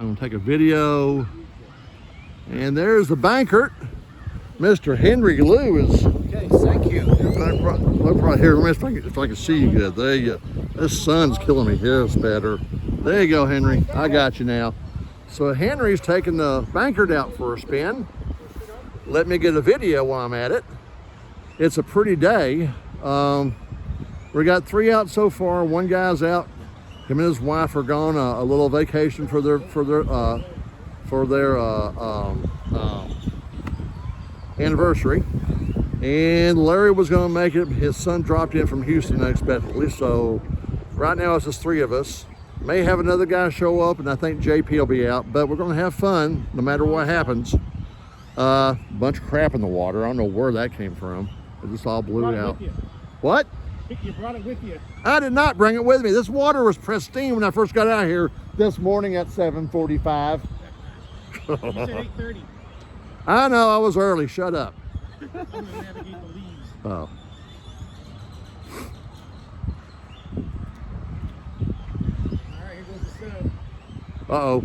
I'm gonna take a video. And there's the banker. Mr. Henry Yiu is. Okay, thank you. Look right here. Let me if I can see you good. There you go. This sun's killing me. Here's better. There you go, Henry. I got you now. So Henry's taking the banker out for a spin. Let me get a video while I'm at it. It's a pretty day. We got 3 out so far. 1 guy's out. Him and his wife are gone a little vacation for their anniversary. And Larry was going to make it. His son dropped in from Houston unexpectedly. So right now it's just 3 of us. May have another guy show up, and I think JP will be out. But we're going to have fun no matter what happens. Bunch of crap in the water. I don't know where that came from. It just all blew out. What? You brought it with you. I did not bring it with me. This water was pristine when I first got out here this morning at 7:45. You said 8:30. I know, I was early. Shut up. I'm gonna navigate the leaves. Oh. All right, here goes the sun. Uh-oh.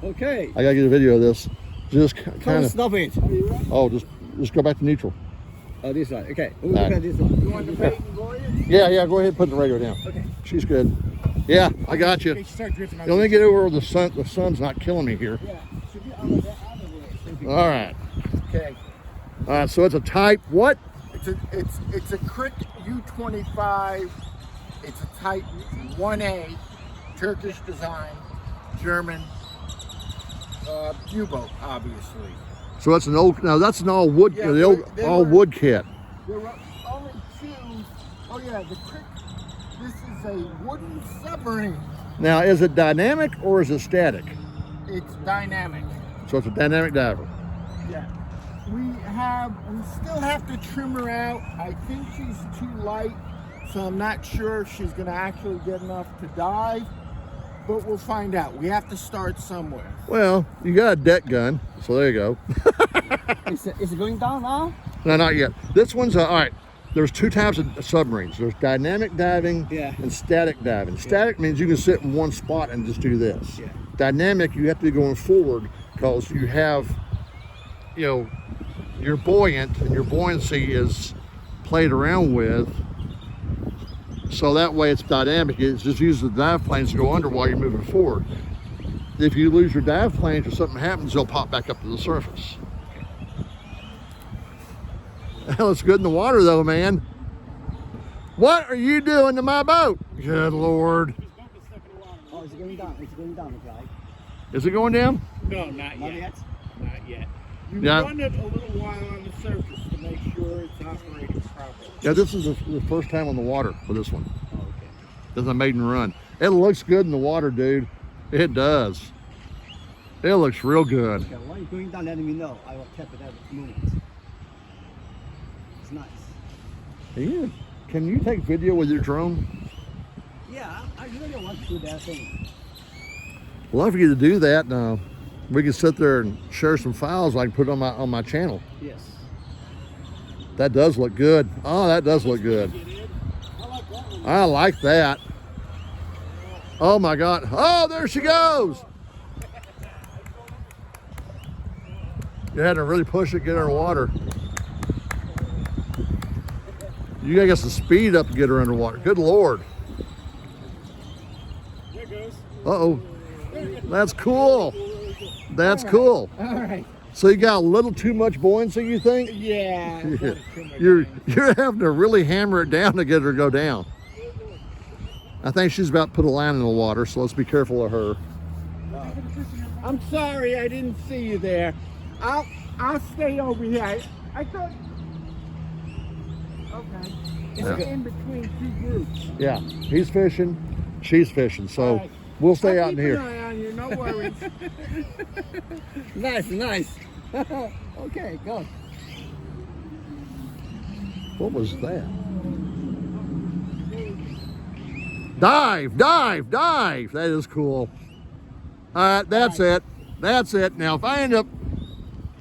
Okay. I gotta get a video of this. Just kind of. Stop it. Oh, just go back to neutral. Oh, this one. Okay. All right. Look at this one. You want the maiden voyage? Yeah, go ahead and put the radio down. Okay. She's good. Yeah, I got you. Okay, start drifting. Let me get over where the sun's not killing me here. Yeah. Should be out of the way. All right. Okay. All right, so it's a type what? It's a Krick U25. It's a Type 1A, Turkish design, German U-boat, obviously. So it's an old. Now that's an all wood. Yeah, the old they all were- wood kit. There were only 2. Oh yeah, the Krick. This is a wooden submarine. Now is it dynamic or is it static? It's dynamic. So it's a dynamic diver. Yeah. We still have to trim her out. I think she's too light, so I'm not sure if she's gonna actually get enough to dive, but we'll find out. We have to start somewhere. Well, you got a deck gun, so there you go. Is it going down now? No, not yet. This one's all right. There's 2 types of submarines. There's dynamic diving and static diving. Static means you can sit in one spot and just do this. Yeah. Dynamic, you have to be going forward because you have, you're buoyant and your buoyancy is played around with. So that way it's dynamic. It just uses the dive planes to go under while you're moving forward. If you lose your dive planes or something happens, they'll pop back up to the surface. That looks good in the water though, man. What are you doing to my boat? Good Lord. Oh, it's going down. It's going down, okay. Is it going down? No, not Not yet. Not yet. You Yeah. run it a little while on the surface to make sure it's operating properly. Yeah, this is the first time on the water for this one. Oh, okay. This is a maiden run. It looks good in the water, dude. It does. It looks real good. Okay, when you're going down, let me know. I will tap it every moment. It's nice. Can you take video with your drone? Yeah, I really want to do that thing. I'd love for you to do that. We can sit there and share some files. I can put on my channel. Yes. That does look good. Oh, that does look good. I like that. Oh my God. Oh, there she goes. You had to really push it, get her in water. You gotta get some speed up to get her underwater. Good Lord. There goes. Uh-oh. That's cool. That's cool. All right. So you got a little too much buoyancy, you think? Yeah. You're having to really hammer it down to get her to go down. I think she's about to put a line in the water, so let's be careful of her. I'm sorry, I didn't see you there. I'll stay over here. I thought. Okay. It's Yeah. in between 2 groups. Yeah, he's fishing, she's fishing, so All right. we'll stay I'll out in keep here. an eye on you, no worries. Nice. Okay, go. What was that? Dive. That is cool. All right, that's it. Now, if I end up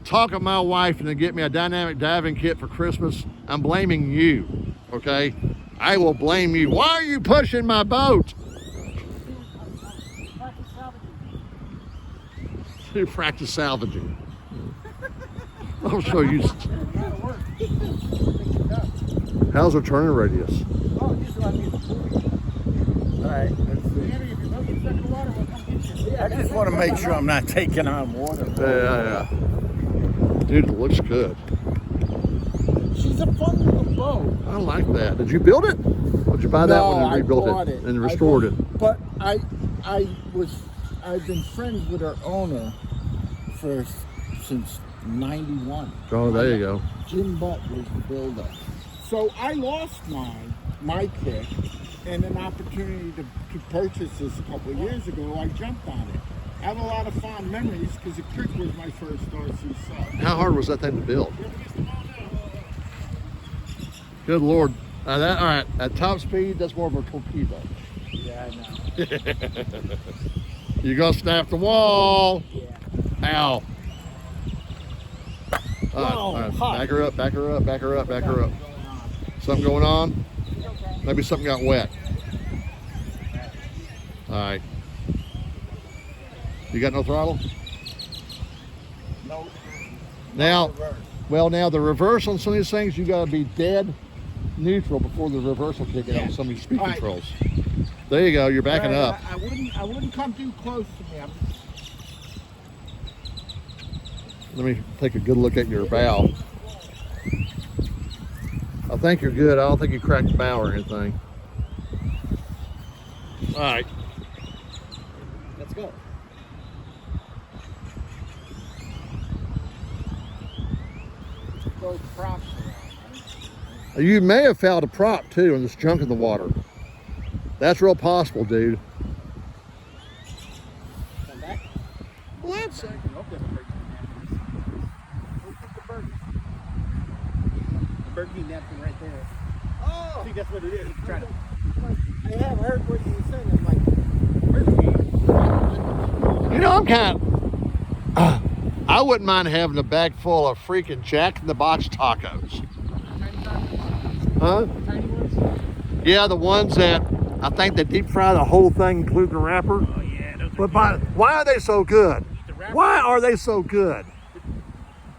talking my wife into get me a dynamic diving kit for Christmas, I'm blaming you, okay? I will blame you. Why are you pushing my boat? You practice salvaging. I'll show you. How's our turning radius? Oh, just let me. All right, let's see. Henry, if you don't get stuck in the water, we'll come get you. I just want to make sure I'm not taking on water. Yeah. Dude, it looks good. She's a fun little boat. I like that. Did you build it? Or did you buy that one and rebuilt I bought it and restored it? But I've been friends with her owner since '91. Oh, there you go. Jim Butt was the builder. So I lost my Krick, and an opportunity to purchase this a couple of years ago, I jumped on it. I have a lot of fond memories because the Krick was my first RC sub. How hard was that thing to build? Good Lord. All right, at top speed, that's more of a torpedo. Yeah, I know. You're going to snap the wall. Yeah. Ow. All right. Back her up, back her up, back her up, back her up. Something going on? Maybe something got wet. All right. You got no throttle? No. Now, now the reverse on some of these things, you got to be dead neutral before the reverse will kick in on some of these speed controls. There you go. You're backing up. I wouldn't come too close to me. Let me take a good look at your bow. I think you're good. I don't think you cracked the bow or anything. All right. Let's go. Those props. You may have fouled a prop too and there's junk in the water. That's real possible, dude. Come back. What? The birdie napkin right there. Oh, I think that's what it is. Try to. I have heard what you said. I'm like, You know, I'm kind of, I wouldn't mind having a bag full of freaking Jack in the Box tacos. Huh? Tiny ones? Yeah, the ones that I think they deep fry the whole thing, including the wrapper. Oh, yeah. Those are But why are they so good? the wrapper. Why are they so good?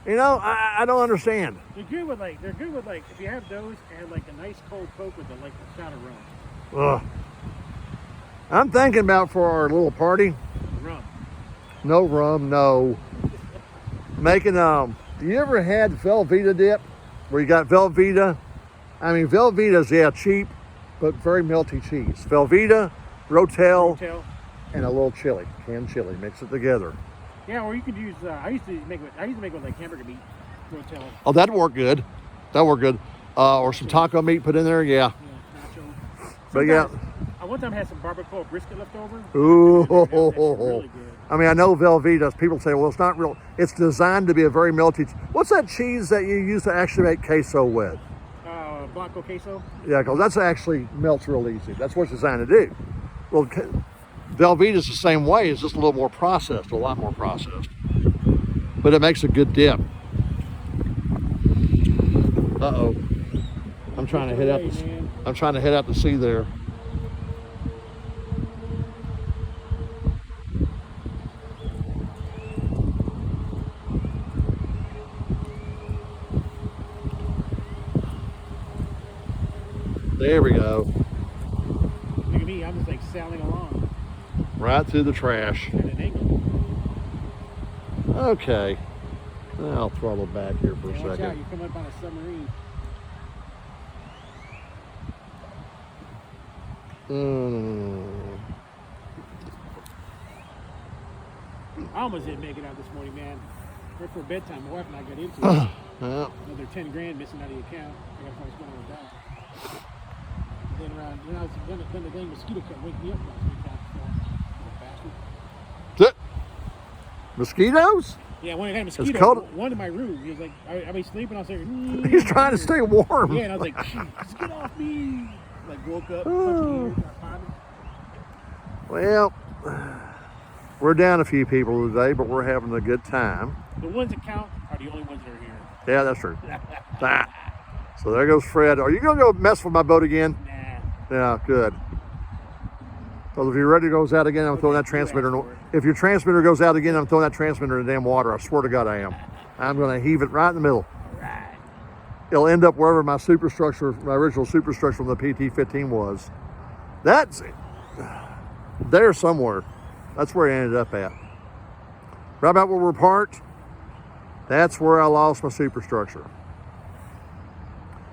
You know, I don't understand. They're good with like if you have those and like a nice cold Coke with like a shot of rum. Ugh. I'm thinking about for our little party. Rum. No rum, no. Making you ever had Velveeta dip? Where you got Velveeta? I mean, Velveeta's cheap, but very melty cheese. Velveeta, Rotel, and a little chili, canned chili. Mix it together. Yeah, or you could use. I used to make with like hamburger meat. Rotel. Oh, that'd work good. That'd work good. Or some taco meat put in there. Yeah. Yeah, nacho. But yeah. I one time had some barbacoa brisket left over. Ooh. That's really good. I mean, I know Velveeta. People say, well, it's not real. It's designed to be a very melty. What's that cheese that you use to actually make queso with? Blanco queso. Yeah, because that's actually melts real easy. That's what it's designed to do. Well, Velveeta's the same way. It's just a little more processed, a lot more processed. But it makes a good dip. Uh-oh. I'm trying to head out. I'm trying to head out to sea there. There we go. Look at me, I'm just like sailing along. Right through the trash. At an angle. Okay. I'll throttle back here for a Watch out, second. you come up on a submarine. I almost didn't make it out this morning, man. Right for bedtime, my wife and I got into it. Yeah. Another 10 grand missing out of the account. I got to find what's going on with that. Then then the dang mosquito kept waking me up last week. Bastard. Mosquitoes? Yeah, one had a mosquito. cold. One in my room. He was like, I be sleeping. I was like, He's trying to stay warm. Yeah, and I was like, just get off me. Like woke up, punched the ears, Well, we're down a few people today, but we're having a good time. the ones that count are the only ones that are here. Yeah, that's true. So there goes Fred. Are you going to go mess with my boat again? Nah. Yeah, good. So if your rudder goes out again, I'm throwing that transmitter. If your transmitter goes out again, I'm throwing that transmitter in the damn water. I swear to God I am. I'm going to heave it right in the middle. It'll end up wherever my superstructure, my original superstructure from the PT-15 was. That's there somewhere. That's where I ended up at. Right about where we're parked, that's where I lost my superstructure.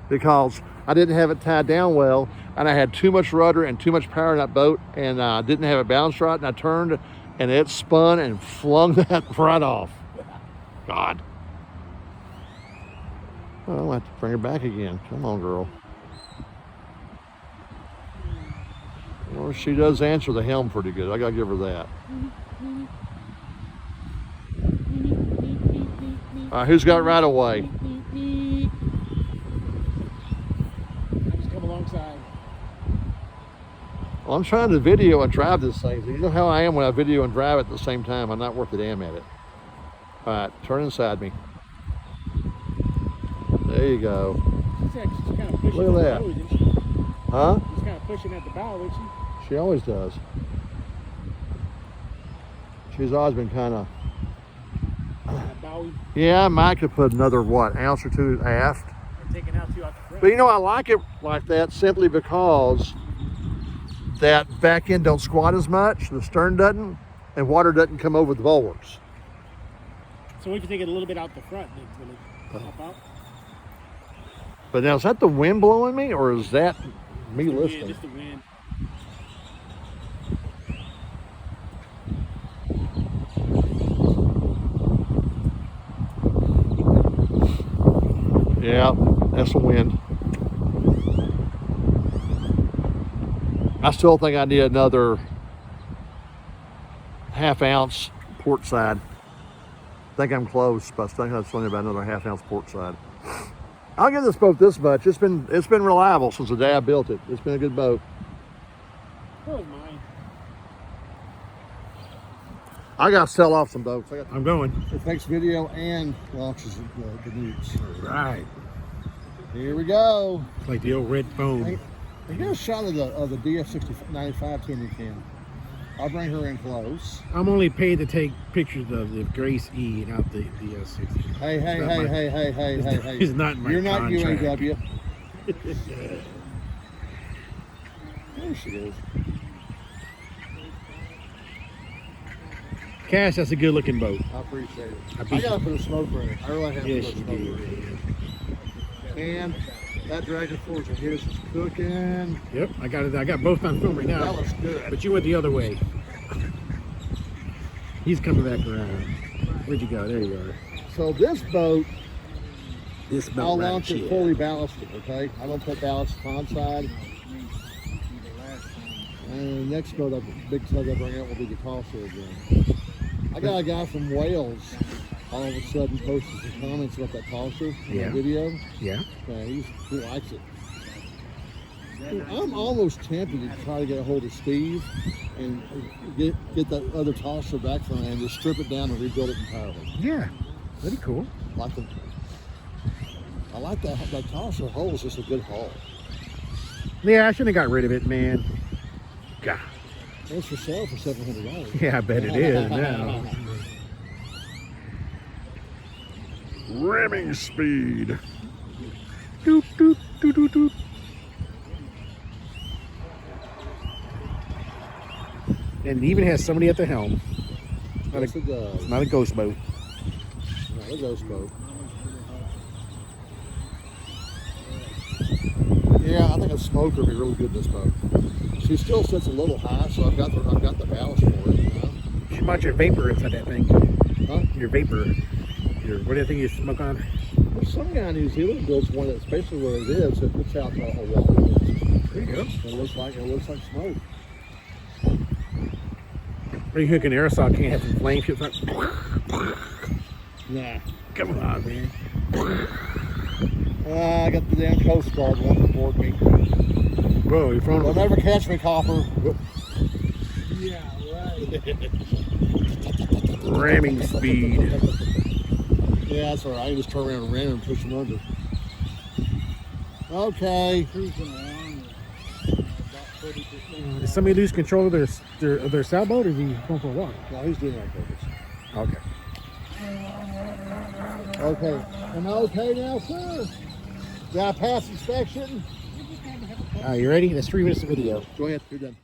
Because I didn't have it tied down well, and I had too much rudder and too much power in that boat, and I didn't have it balanced right, and I turned, and it spun and flung that right off. God. Well, I'll have to bring her back again. Come on, girl. Well, she does answer the helm pretty good. I gotta give her that. All right, who's got right away? Just come alongside. Well, I'm trying to video and drive this thing. You know how I am when I video and drive at the same time. I'm not worth a damn at it. All right, turn inside me. There you go. She's kind of pushing Look at at that. the bow, isn't she? Huh? She's kind of pushing at the bow, isn't she? She always does. She's always been kind of. Bowie. Yeah, I might could put another, what, ounce or two aft. And taking out two out the front. But you know, I like it like that simply because that back end don't squat as much, the stern doesn't, and water doesn't come over the bulwarks. So if you take it a little bit out the front, it's going to pop out. But now, is that the wind blowing me, or is that me Just the listening? wind, just the wind. Yeah, that's the wind. I still think I need another half-ounce port side. I think I'm close, but I think that's only about another half-ounce port side. I'll give this boat this much. It's been reliable since the day I built it. It's been a good boat. That was mine. I gotta sell off some boats. I'm going. It takes video and launches the newts. Right. Here we go. It's like the old red phone. Hey, get a shot of the DF-95 to me, Ken. I'll bring her in close. I'm only paid to take pictures of the Grace E, not the DS60. Hey. It's not in my You're not contract. UAW. There she is. Cash, that's a good looking boat. I appreciate it. I I beat gotta put a smoker in it. I really have to Yes, put a you smoker do. in it. And that Dragon Force of his is cooking. Yep, I got it. I got both on film right now. That looks good. But you went the other way. He's coming back around. Where'd you go? There you are. So this boat, This boat. I'll right launch it here. fully ballasted, okay? I don't put ballast on side. And next boat, the big tug I bring out will be the Tosser again. I got a guy from Wales all of a sudden posted some comments about that Tosser Yeah. video. Yeah. He likes it. I'm almost tempted to try to get a hold of Steve and get that other Tosser back from him and just strip it down and rebuild it entirely. Yeah. That'd be cool. I like that Tosser hull is just a good hull. Yeah, I shouldn't have got rid of it, man. God. It's for sale for $700. Yeah, I bet it is now. Ramming speed. Doot, doot, doot, doot, doot. And it even has somebody at the helm. Yes, it does. Not a ghost boat. Not a ghost boat. Yeah, I think a smoker would be really good in this boat. She still sits a little high, so I've got the ballast for it. You know? You want your vapor inside that thing. Huh? Your vapor. What do you think you smoke on? There's some guy in New Zealand builds one that's basically what it is. It puts out a wall. There you go. It looks like smoke. Are you hooking aerosol can have some flame shit? Like, Nah. come on, man. I got the damn Coast Guard wanting to board me. Bro, your phone. They'll never catch me, Copper. Yeah, right. Ramming speed. Yeah, that's all right. I can just turn around and ram and push them under. Okay. Cruising along at about Did somebody lose control of their sailboat, or is he going for a walk? No, he's doing that purpose. Okay. Okay. Am I okay now, sir? Did I pass inspection? All right, you ready? That's 3 minutes of video. Go ahead. You're done.